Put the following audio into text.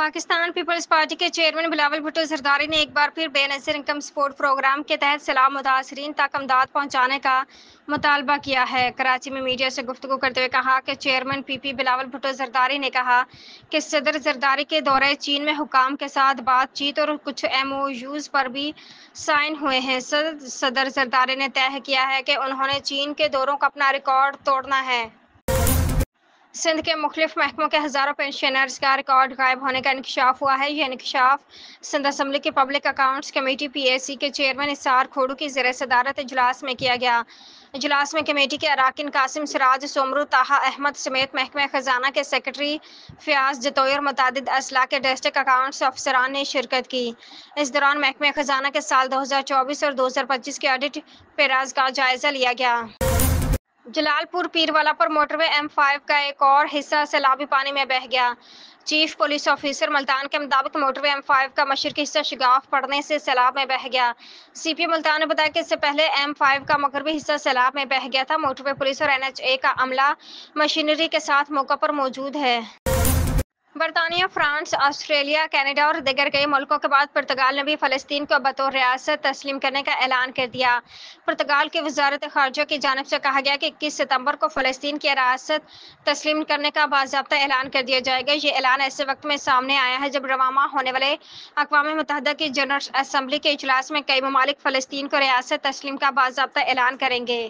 Pakistan peoples party के chairman Bilawal Bhutto Zardari ने एक बार फिर बेनज़ीर इनकम सपोर्ट प्रोग्राम के तहत सैलाब मुतासरीन तक इमदाद पहुंचाने का मुतालबा किया है। कराची में मीडिया से गुफ्तगू करते हुए कहा कि चेयरमैन पीपी बिलावल भुट्टो जरदारी ने कहा कि सदर जरदारी के दौरे चीन में हुकाम के साथ बातचीत और कुछ MOUs पर भी साइन हुए हैं। सदर जरदारी ने तय किया है कि उन्होंने चीन के दौरों का अपना रिकॉर्ड तोड़ना है। सिंध के मुख्तलिफ महकमों के हज़ारों पेंशनर्स का रिकॉर्ड गायब होने का इंकशाफ हुआ है। यह इंकशाफ सिंध असम्बली की पब्लिक अकाउंट्स कमेटी PAC के चेयरमैन इसार खोड़ू की ज़ेर सदारत इजलास में किया गया। इजलास में कमेटी के अराकिन कासिम सिराज, सोमरू, ताहा अहमद समेत महकमा खजाना के सेक्रेटरी फयाज जतोई और मुतादिद अजला के डिस्ट्रिक्ट अकाउंट्स अफसरान ने शिरकत की। इस दौरान महकमा खजाना के साल 2024 और 2025 के ऑडिट पेराज का जायजा लिया गया। जलालपुर पीरवाला पर मोटरवे M5 का एक और हिस्सा सैलाबी पानी में बह गया। चीफ पुलिस ऑफिसर मुल्तान के मुताबिक मोटरवे M5 का मशरकी हिस्सा शिगाफ पड़ने से सैलाब में बह गया। CP मुल्तान ने बताया कि इससे पहले M5 का मगरबी हिस्सा सैलाब में बह गया था। मोटरवे पुलिस और NHA का अमला मशीनरी के साथ मौका पर मौजूद है। बरतानिया, फ्रांस, ऑस्ट्रेलिया, कनाडा और दीगर कई मुल्कों के बाद पुर्तगाल ने भी फ़लस्तीन को बतौर रियासत तस्लीम करने का ऐलान कर दिया। पुर्तगाल की वज़ारत ख़ारजा की जानिब से कहा गया कि 21 सितंबर को फ़लस्तीन की रियासत तस्लीम करने का बाज़ाब्ता ऐलान कर दिया जाएगा। ये ऐलान ऐसे वक्त में सामने आया है जब रवामा होने वाले अक़वाम मुत्तहिदा की जनरल असम्बली के इजलास में कई ममालिक फ़लस्तीन को रियासत तस्लीम का बाज़ाब्ता ऐलान करेंगे।